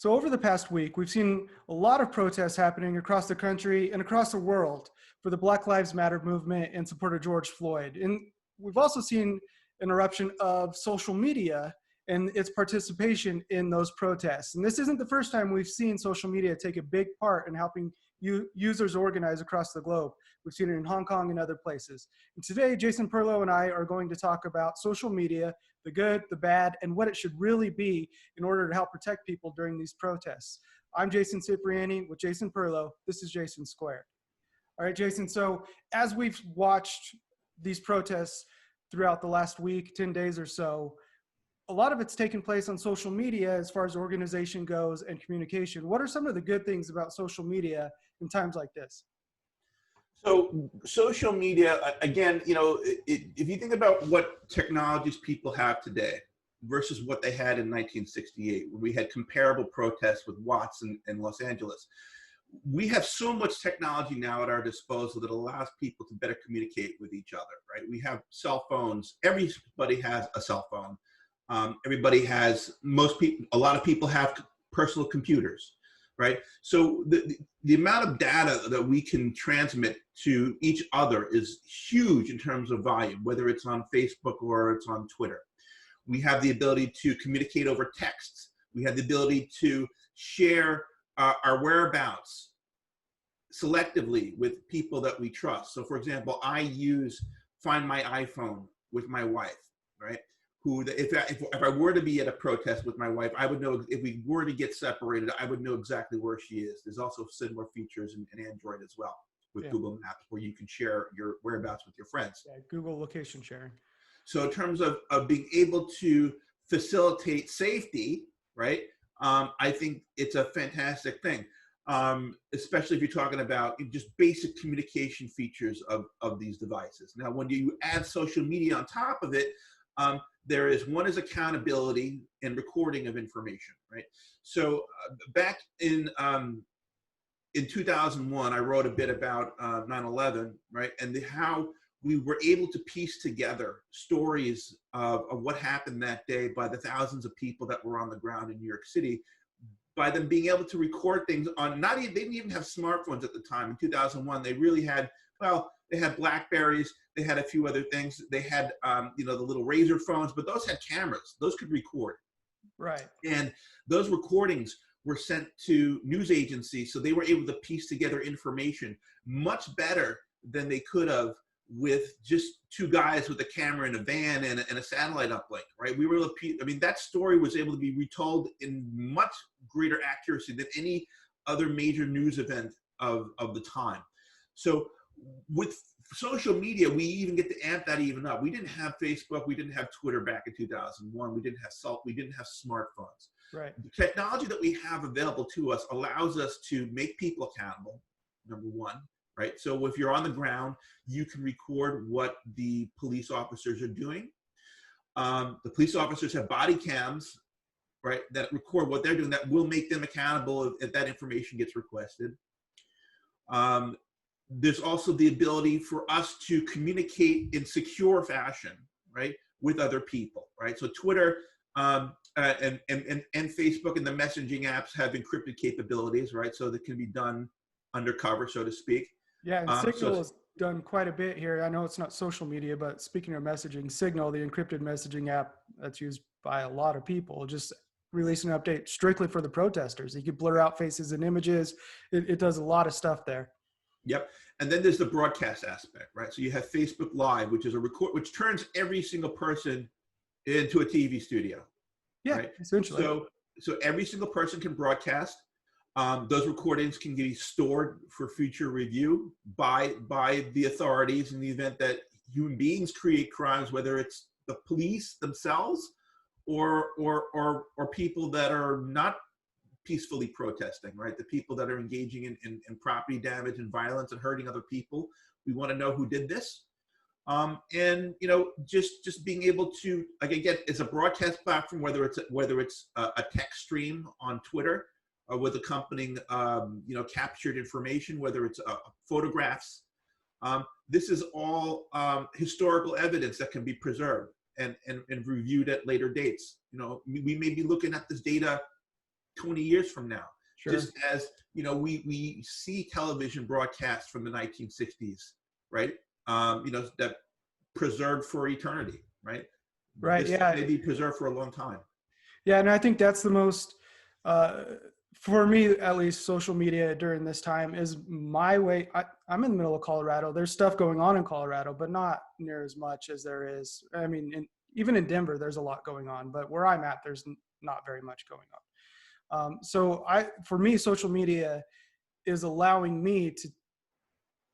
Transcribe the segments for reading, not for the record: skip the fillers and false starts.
So over the past week, we've seen a lot of protests happening across the country and across the world for the Black Lives Matter movement in support of George Floyd. And we've also seen an eruption of social media and its participation in those protests. And this isn't the first time we've seen social media take a big part in helping users organize across the globe. We've seen it in Hong Kong and other places. And today, Jason Perlow and I are going to talk about social media, the good, the bad, and what it should really be in order to help protect people during these protests. I'm Jason Cipriani with Jason Perlow. This is Jason Squared. All right, Jason, so as we've watched these protests throughout the last week, 10 days or so, a lot of it's taken place on social media as far as organization goes and communication. What are some of the good things about social media in times like this? So social media, again, if you think about what technologies people have today versus what they had in 1968, when we had comparable protests with Watts in Los Angeles, we have so much technology now at our disposal that allows people to better communicate with each other, right? We have cell phones. Everybody has a cell phone. Everybody has, a lot of people have personal computers, right? So the amount of data that we can transmit to each other is huge in terms of volume, whether it's on Facebook or it's on Twitter. We have the ability to communicate over texts. We have the ability to share our whereabouts selectively with people that we trust. So for example, I Find My iPhone with my wife, right? If I were to be at a protest with my wife, I would know if we were to get separated, I would know exactly where she is. There's also similar features in Android as well with Google Maps, where you can share your whereabouts with your friends. Yeah, Google location sharing. So in terms of being able to facilitate safety, right, I think it's a fantastic thing, especially if you're talking about just basic communication features of these devices. Now, when you add social media on top of it, there is accountability and recording of information, right? So back in 2001, I wrote a bit about 9/11, right? And how we were able to piece together stories of what happened that day by the thousands of people that were on the ground in New York City, by them being able to record things on, they didn't even have smartphones at the time. In 2001, they really had, they had Blackberries, they had a few other things. They had, the little Razor phones, but those had cameras. Those could record. Right. And those recordings were sent to news agencies, so they were able to piece together information much better than they could have with just two guys with a camera in a van and a satellite uplink, right? That story was able to be retold in much greater accuracy than any other major news event of the time. So with social media, we even get to amp that even up. We didn't have Facebook, we didn't have Twitter back in 2001, we didn't have smartphones. Right. The technology that we have available to us allows us to make people accountable, number one, right? So if you're on the ground, you can record what the police officers are doing. The police officers have body cams, right, that record what they're doing, that will make them accountable if that information gets requested. There's also the ability for us to communicate in secure fashion, right, with other people, right? So Twitter and Facebook and the messaging apps have encrypted capabilities, right? So that can be done undercover, so to speak. Yeah, and Signal has done quite a bit here. I know it's not social media, but speaking of messaging, Signal, the encrypted messaging app that's used by a lot of people, just released an update strictly for the protesters. You can blur out faces and images. It does a lot of stuff there. Yep. And then there's the broadcast aspect, right? So you have Facebook Live, which is which turns every single person into a TV studio. Yeah, right? Essentially. So every single person can broadcast. Those recordings can be stored for future review by the authorities in the event that human beings create crimes, whether it's the police themselves or people that are not peacefully protesting, right? The people that are engaging in property damage and violence and hurting other people. We want to know who did this. And just being able to, like, again, it's a broadcast platform, whether it's a text stream on Twitter with accompanying captured information, whether it's photographs. This is all historical evidence that can be preserved and reviewed at later dates. We may be looking at this data 20 years from now. Sure. Just as, we see television broadcasts from the 1960s, right? That preserved for eternity, right? Right. This Yeah. may be preserved for a long time. Yeah, and I think that's the most, for me at least, social media during this time is my way. I'm in the middle of Colorado. There's stuff going on in Colorado, but not near as much as there is. I mean, even in Denver, there's a lot going on, but where I'm at, there's not very much going on. So for me, social media is allowing me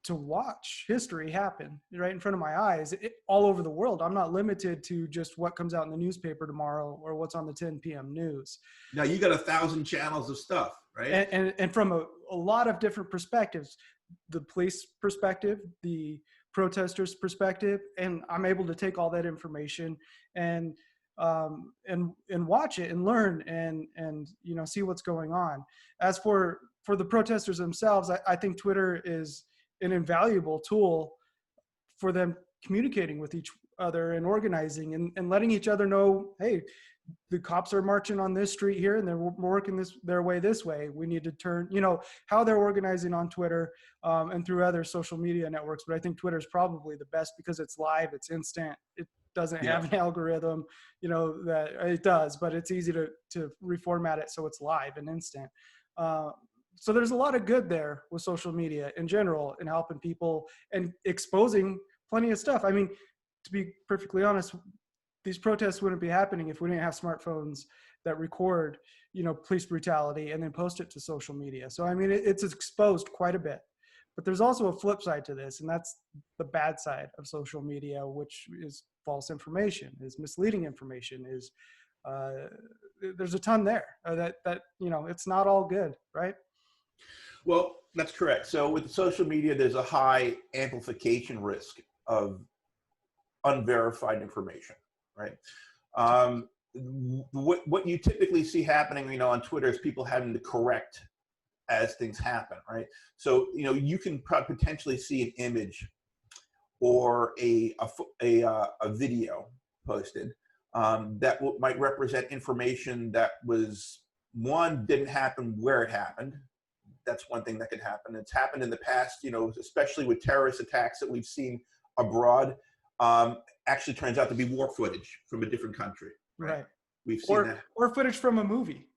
to watch history happen right in front of my eyes all over the world. I'm not limited to just what comes out in the newspaper tomorrow or what's on the 10 p.m. news. Now you got 1,000 channels of stuff, right? And from a lot of different perspectives, the police perspective, the protesters perspective, and I'm able to take all that information and watch it and learn and see what's going on. As for the protesters themselves, I think Twitter is an invaluable tool for them communicating with each other and organizing and letting each other know, hey, the cops are marching on this street here and they're working their way this way. We need to turn, how they're organizing on Twitter and through other social media networks. But I think Twitter is probably the best because it's live, it's instant. It doesn't have an algorithm, that it does, but it's easy to reformat it so it's live and instant. So there's a lot of good there with social media in general and helping people and exposing plenty of stuff. I mean, to be perfectly honest, these protests wouldn't be happening if we didn't have smartphones that record, police brutality and then post it to social media. So, I mean, it's exposed quite a bit. But there's also a flip side to this, and that's the bad side of social media, which is false information, is misleading information, is there's a ton there that it's not all good, right? Well, that's correct. So with social media, there's a high amplification risk of unverified information, right? What you typically see happening, on Twitter is people having to correct as things happen, right? So, you can potentially see an image or a video posted that might represent information that didn't happen where it happened. That's one thing that could happen. It's happened in the past, especially with terrorist attacks that we've seen abroad. Actually turns out to be war footage from a different country. Right. We've seen that. Or footage from a movie.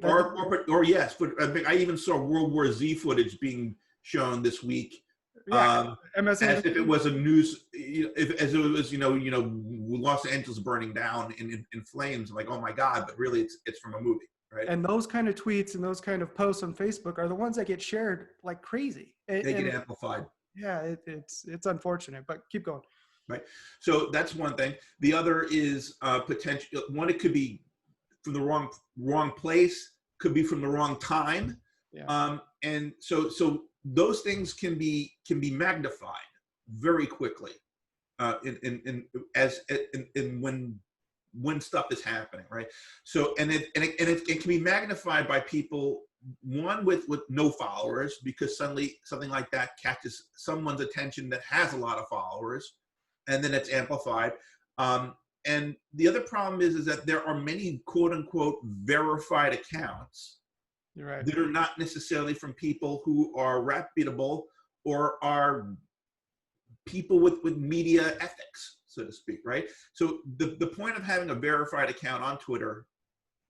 Or yes, but I even saw World War Z footage being shown this week. Yeah, as if it was a news, as it was, Los Angeles burning down in flames. I'm like, oh my God! But really, it's from a movie, right? And those kind of tweets and those kind of posts on Facebook are the ones that get shared like crazy. They get amplified. Yeah, it's unfortunate, but keep going. Right. So that's one thing. The other is potential. One, it could be from the wrong place, could be from the wrong time. Yeah. And so those things can be magnified very quickly when stuff is happening, right? So and it can be magnified by people, one with no followers, because suddenly something like that catches someone's attention that has a lot of followers, and then it's amplified. And the other problem is that there are many quote unquote verified accounts. You're right. That are not necessarily from people who are reputable or are people with media ethics, so to speak, right? So the point of having a verified account on Twitter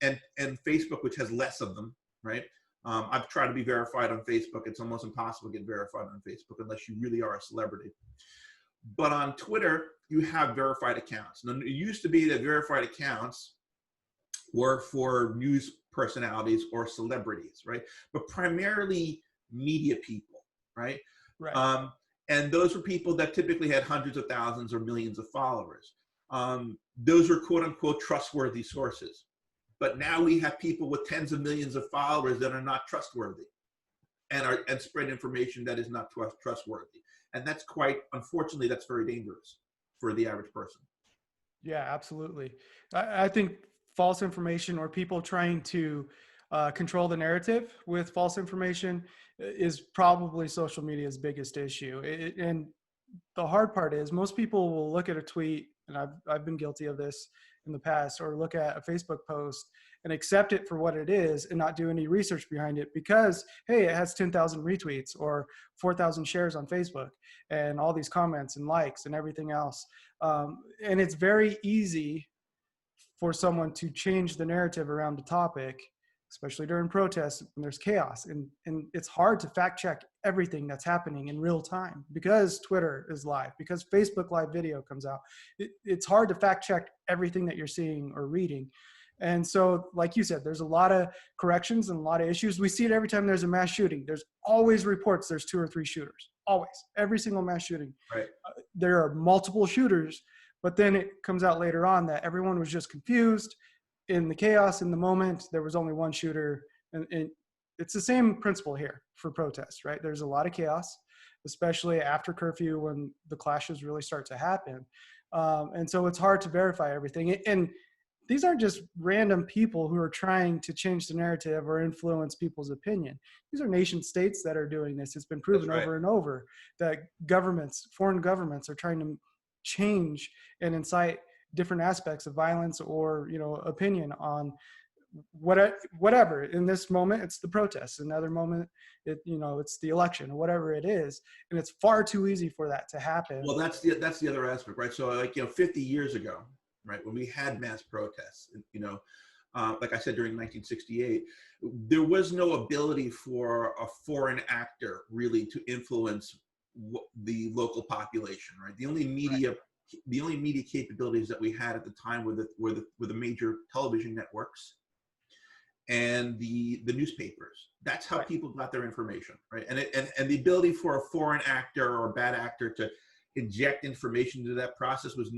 and Facebook, which has less of them, right? I've tried to be verified on Facebook. It's almost impossible to get verified on Facebook unless you really are a celebrity. But on Twitter, you have verified accounts. Now, it used to be that verified accounts were for news personalities or celebrities, right? But primarily media people, right? Right. And those were people that typically had hundreds of thousands or millions of followers. Those were quote unquote trustworthy sources. But now we have people with tens of millions of followers that are not trustworthy and spread information that is not trustworthy. And that's unfortunately, that's very dangerous for the average person. Yeah, absolutely. I think false information or people trying to control the narrative with false information is probably social media's biggest issue. And the hard part is most people will look at a tweet, and I've been guilty of this in the past, or look at a Facebook post and accept it for what it is and not do any research behind it because, hey, it has 10,000 retweets or 4,000 shares on Facebook and all these comments and likes and everything else. And it's very easy for someone to change the narrative around the topic, especially during protests when there's chaos. And it's hard to fact check everything that's happening in real time because Twitter is live, because Facebook live video comes out. It's hard to fact check everything that you're seeing or reading. And so, like you said, there's a lot of corrections and a lot of issues. We see it every time there's a mass shooting. There's always reports there's 2 or 3 shooters, always, every single mass shooting. Right. There are multiple shooters, but then it comes out later on that everyone was just confused. In the chaos, in the moment, there was only one shooter. And it's the same principle here for protests, right? There's a lot of chaos, especially after curfew when the clashes really start to happen. And so it's hard to verify everything. And these aren't just random people who are trying to change the narrative or influence people's opinion. These are nation states that are doing this. It's been proven over and over that governments, foreign governments, are trying to change and incite different aspects of violence or, you know, opinion on whatever. In this moment, it's the protests. Another moment, it's the election or whatever it is. And it's far too easy for that to happen. Well, that's the other aspect, right? So, like, 50 years ago, right, when we had mass protests, like I said, during 1968, there was no ability for a foreign actor really to influence the local population, right? The only media capabilities that we had at the time were the major television networks and the newspapers. That's how people got their information, right? And the ability for a foreign actor or a bad actor to inject information into that process was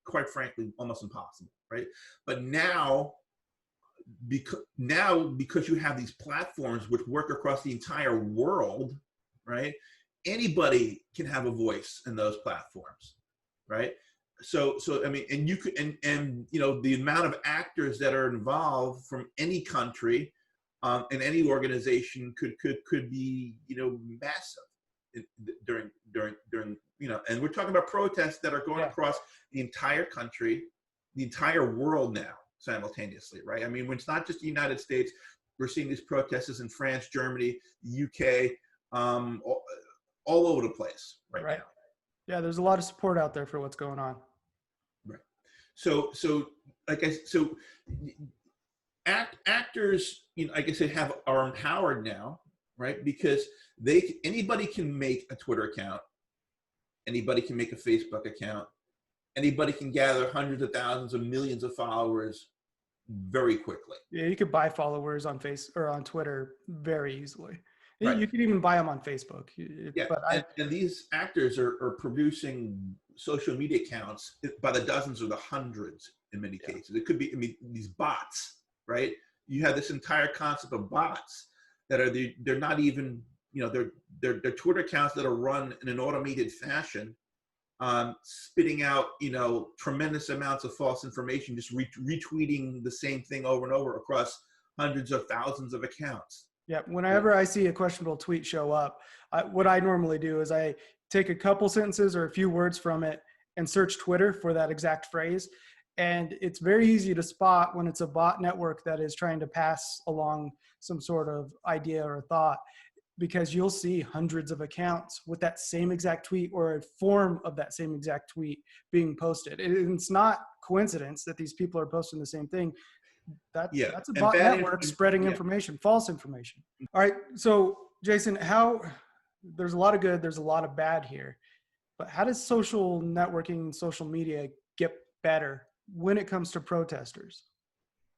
quite frankly almost impossible, right? But now because you have these platforms which work across the entire world, right? Anybody can have a voice in those platforms, right? So I mean, and you could, and the amount of actors that are involved from any country, and any organization could be, massive during, and we're talking about protests that are going across the entire country, the entire world now simultaneously, right? I mean, when it's not just the United States, we're seeing these protests in France, Germany, the UK, all over the place right now. Yeah, there's a lot of support out there for what's going on. Right. So actors, like I said, are empowered now, right? Because anybody can make a Twitter account, anybody can make a Facebook account, anybody can gather hundreds of thousands of millions of followers very quickly. Yeah, you could buy followers on on Twitter very easily. Right. You can even buy them on Facebook. And these actors are producing social media accounts by the dozens or the hundreds in many cases. It could be, these bots, right? You have this entire concept of bots that they're not even, they're Twitter accounts that are run in an automated fashion, spitting out, tremendous amounts of false information, just retweeting the same thing over and over across hundreds of thousands of accounts. Yeah, whenever I see a questionable tweet show up, what I normally do is I take a couple sentences or a few words from it and search Twitter for that exact phrase. And it's very easy to spot when it's a bot network that is trying to pass along some sort of idea or thought, because you'll see hundreds of accounts with that same exact tweet or a form of that same exact tweet being posted. It's not coincidence that these people are posting the same thing. That's a bot network spreading information, false information. All right. So Jason, there's a lot of good, there's a lot of bad here, but how does social networking, social media get better when it comes to protesters?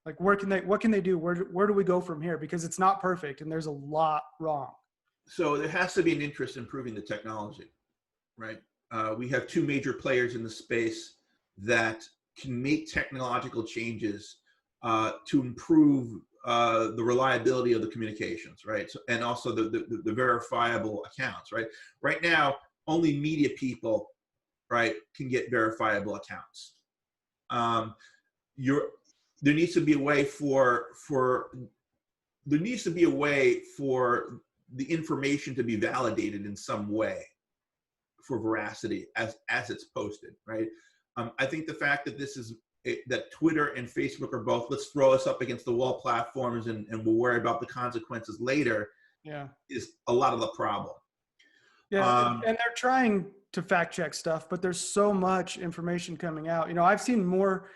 Like what can they do? Where do we go from here? Because it's not perfect and there's a lot wrong. So there has to be an interest in improving the technology, right? We have 2 major players in the space that can make technological changes to improve the reliability of the communications, right? So, and also the verifiable accounts, right? Right now, only media people, right, can get verifiable accounts. There needs to be a way for the information to be validated in some way for veracity as it's posted, right? I think the fact that this is that Twitter and Facebook are both, let's throw us up against the wall platforms and we'll worry about the consequences later, Yeah. is a lot of the problem. Yeah, Um, and they're trying to fact check stuff, but there's so much information coming out. I've seen more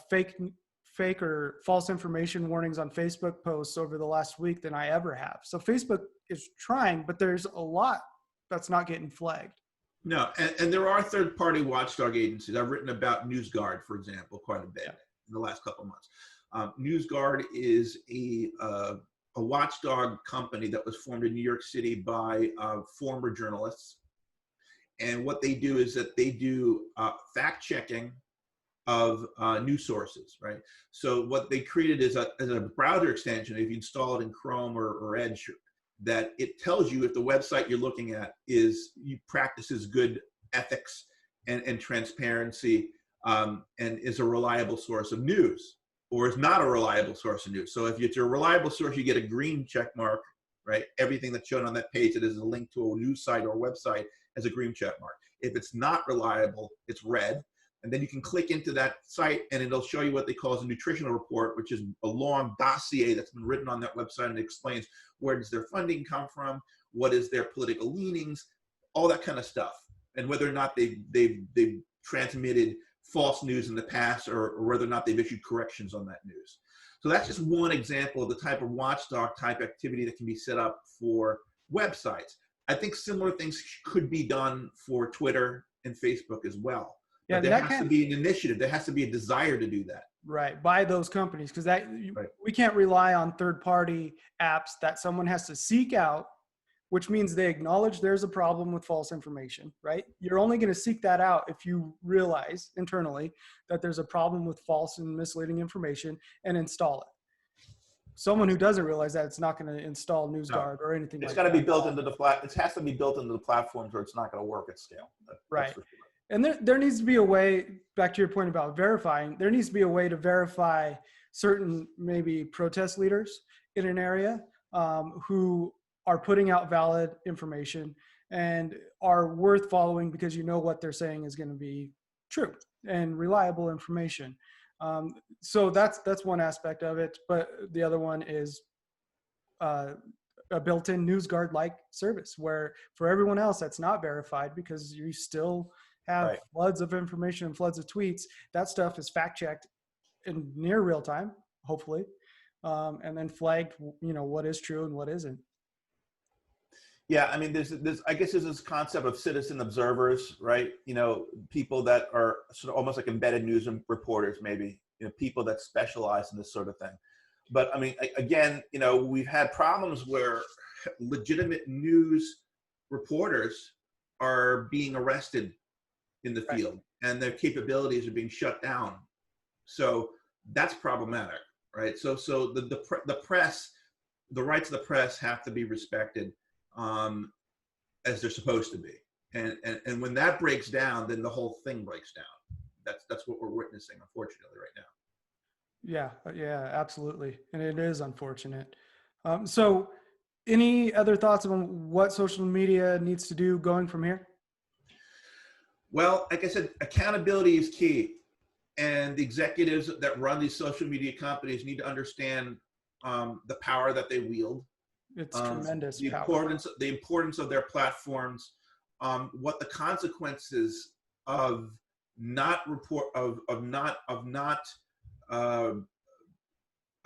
fake or false information warnings on Facebook posts over the last week than I ever have. So Facebook is trying, but there's a lot that's not getting flagged. no, and there are third-party watchdog agencies. I've written about NewsGuard, for example, quite a bit in the last couple of months. NewsGuard is a watchdog company that was formed in New York City by former journalists. And what they do is that they do fact checking of news sources, right? So what they created is a browser extension. If you install it in Chrome or Edge, that it tells you if the website you're looking at practices good ethics and transparency, and is a reliable source of news, or is not a reliable source of news. So if it's a reliable source, you get a green check mark, right? Everything that's shown on that page that is a link to a news site or website has a green check mark. If it's not reliable, it's red. And then you can click into that site and it'll show you what they call a nutritional report, which is a long dossier that's been written on that website, and it explains where does their funding come from, what is their political leanings, all that kind of stuff, and whether or not they've transmitted false news in the past, or whether or not they've issued corrections on that news. So that's just one example of the type of watchdog type activity that can be set up for websites. I think similar things could be done for Twitter and Facebook as well. Yeah, but there has to be an initiative. There has to be a desire to do that. Right, by those companies, because Right. we can't rely on third-party apps that someone has to seek out, which means they acknowledge there's a problem with false information, right? You're only going to seek that out if you realize internally that there's a problem with false and misleading information and install it. Someone who doesn't realize that, it's not going to install NewsGuard or anything like that. It's got to be built into it has to be built into the platforms, or it's not going to work at scale. Right. That's for sure. And there needs to be a way, back to your point about verifying, there needs to be a way to verify certain maybe protest leaders in an area who are putting out valid information and are worth following because you know what they're saying is going to be true and reliable information. So that's one aspect of it. But the other one is a built-in NewsGuard-like service where for everyone else that's not verified, because you still have floods of information and floods of tweets, that stuff is fact-checked in near real time, hopefully, and then flagged, what is true and what isn't. Yeah, I mean, I guess there's this concept of citizen observers, right? People that are sort of almost like embedded news reporters, maybe, people that specialize in this sort of thing. But I mean, again, we've had problems where legitimate news reporters are being arrested in the field, and their capabilities are being shut down. So that's problematic, right? So the press, the rights of the press have to be respected as they're supposed to be. And when that breaks down, then the whole thing breaks down. That's what we're witnessing, unfortunately, right now. Yeah, absolutely. And it is unfortunate. So any other thoughts on what social media needs to do going from here? Well, like I said, accountability is key. And the executives that run these social media companies need to understand the power that they wield. It's tremendous. The importance of their platforms, what the consequences of not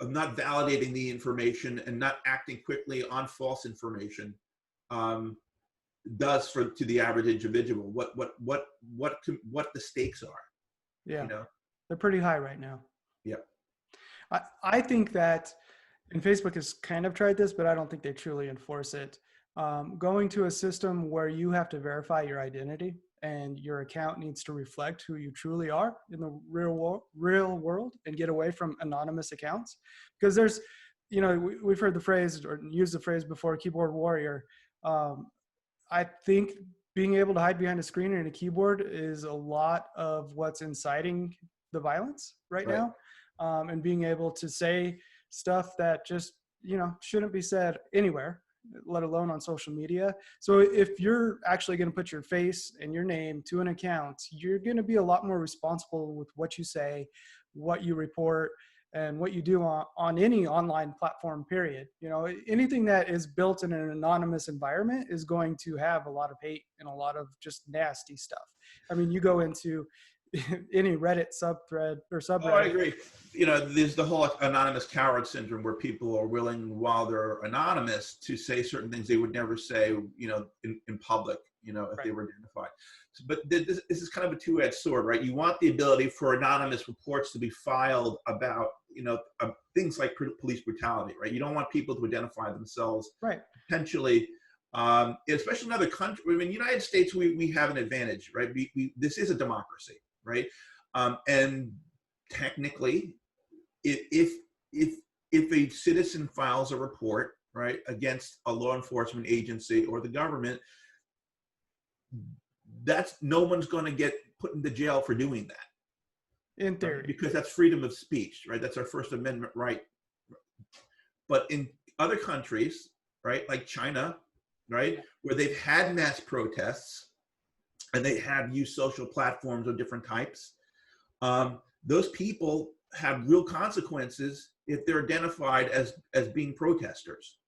validating the information and not acting quickly on false information does to the average individual. What the stakes are. Yeah, they're pretty high right now. Yeah, I think that, and Facebook has kind of tried this, but I don't think they truly enforce it. Going to a system where you have to verify your identity and your account needs to reflect who you truly are in the real world and get away from anonymous accounts. Because there's, we've heard the phrase or used the phrase before, keyboard warrior. I think being able to hide behind a screen and a keyboard is a lot of what's inciting the violence right now. And being able to say stuff that just, shouldn't be said anywhere, let alone on social media. So if you're actually going to put your face and your name to an account, you're going to be a lot more responsible with what you say, what you report, and what you do on any online platform, period. You know, anything that is built in an anonymous environment is going to have a lot of hate and a lot of just nasty stuff. I mean, you go into any Reddit subthread or subreddit. Oh, I agree. You know, there's the whole anonymous coward syndrome where people are willing, while they're anonymous, to say certain things they would never say, you know, in public, you know, if they were identified. But this is kind of a two-edged sword, right? You want the ability for anonymous reports to be filed about, you know, things like police brutality, right? You don't want people to identify themselves potentially, especially in other countries. I mean, in the United States, we have an advantage, right? This is a democracy, right? And technically, if a citizen files a report, right, against a law enforcement agency or the government, no one's going to get put into jail for doing that. In theory. Right? Because that's freedom of speech, right? That's our First Amendment right. But in other countries, right, like China, right, where they've had mass protests and they have used social platforms of different types, those people have real consequences if they're identified as being protesters,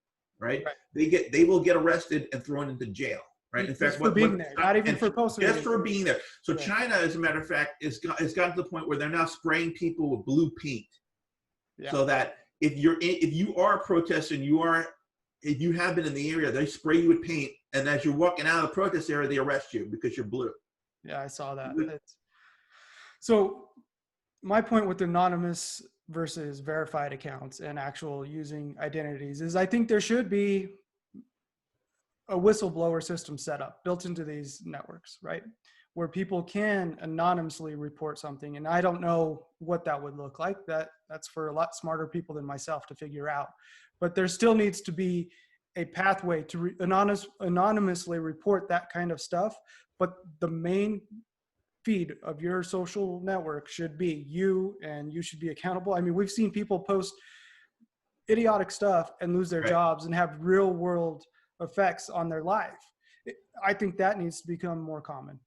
right? They will get arrested and thrown into jail. Right. In fact, for being there, not even for posting. Just for being there. So China, as a matter of fact, has gotten to the point where they're now spraying people with blue paint, so that if you are a protester and if you have been in the area, they spray you with paint, and as you're walking out of the protest area, they arrest you because you're blue. Yeah, I saw that. So my point with anonymous versus verified accounts and actual using identities is I think there should be a whistleblower system set up, built into these networks, right? Where people can anonymously report something. And I don't know what that would look like. That's for a lot smarter people than myself to figure out. But there still needs to be a pathway to anonymously report that kind of stuff. But the main feed of your social network should be you, and you should be accountable. I mean, we've seen people post idiotic stuff and lose their jobs and have real world effects on their life. I think that needs to become more common.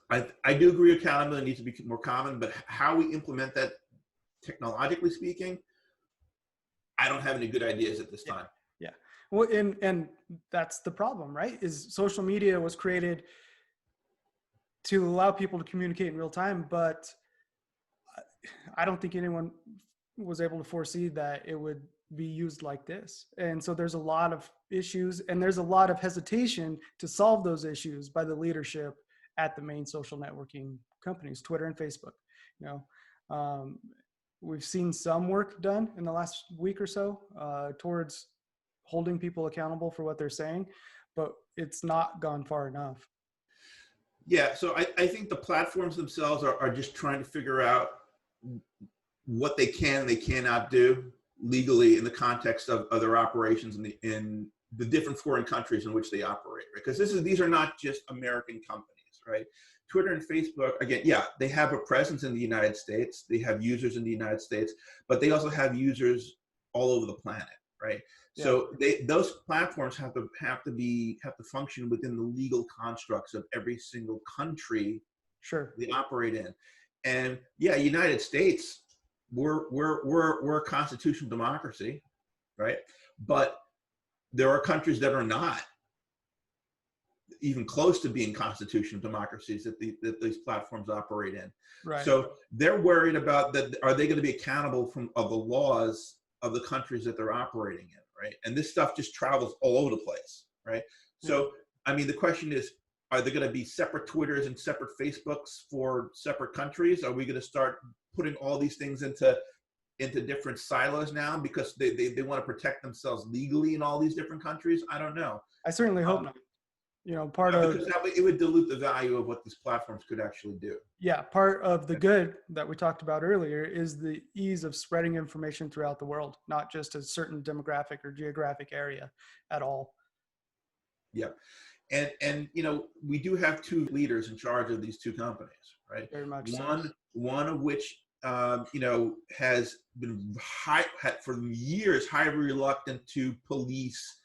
I do agree accountability needs to be more common, but how we implement that technologically speaking, I don't have any good ideas at this time. Yeah. Well, and that's the problem, right? Is social media was created to allow people to communicate in real time, but I don't think anyone was able to foresee that it would be used like this. And so there's a lot of issues, and there's a lot of hesitation to solve those issues by the leadership at the main social networking companies, Twitter and Facebook. You know, we've seen some work done in the last week or so towards holding people accountable for what they're saying, but it's not gone far enough. Yeah, so I think the platforms themselves are just trying to figure out what they can and they cannot do legally in the context of other operations in the different foreign countries in which they operate, right? Because these are not just American companies, right? Twitter and Facebook, again, yeah, they have a presence in the United States. They have users in the United States, but they also have users all over the planet, right? Yeah. So those platforms have to function within the legal constructs of every single country they operate in. And yeah, United States, we're a constitutional democracy, right? But there are countries that are not even close to being constitutional democracies that these platforms operate in. Right. So they're worried about that. Are they going to be accountable of the laws of the countries that they're operating in, right? And this stuff just travels all over the place, right? So, I mean, the question is, are there going to be separate Twitters and separate Facebooks for separate countries? Are we going to start putting all these things into different silos now because they want to protect themselves legally in all these different countries? I don't know. I certainly hope not. You know, because it would dilute the value of what these platforms could actually do. Yeah, part of the good that we talked about earlier is the ease of spreading information throughout the world, not just a certain demographic or geographic area at all. Yeah. And you know, we do have two leaders in charge of these two companies, right? Very much one of which has been for years highly reluctant to police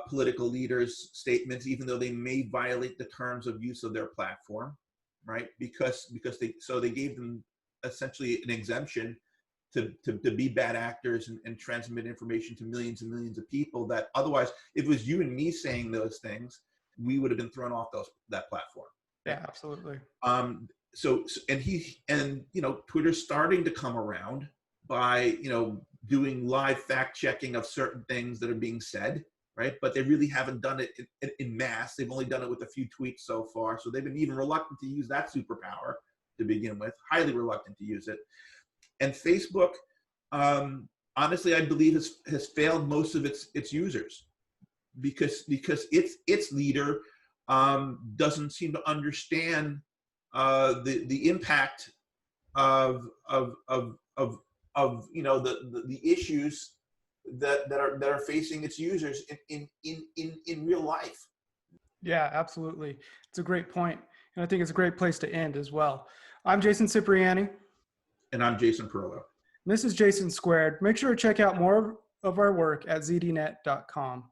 political leaders' statements, even though they may violate the terms of use of their platform, right? Because they gave them essentially an exemption to be bad actors and transmit information to millions and millions of people that otherwise, if it was you and me saying those things, we would have been thrown off that platform. Yeah, absolutely. Twitter's starting to come around by, doing live fact checking of certain things that are being said, right? But they really haven't done it in mass. They've only done it with a few tweets so far. So they've been even reluctant to use that superpower to begin with, highly reluctant to use it. And Facebook, honestly, I believe has failed most of its users because its leader doesn't seem to understand the impact of the issues that are facing its users in real life. Yeah, absolutely. It's a great point, and I think it's a great place to end as well. I'm Jason Cipriani. And I'm Jason Perillo. This is Jason Squared. Make sure to check out more of our work at zdnet.com.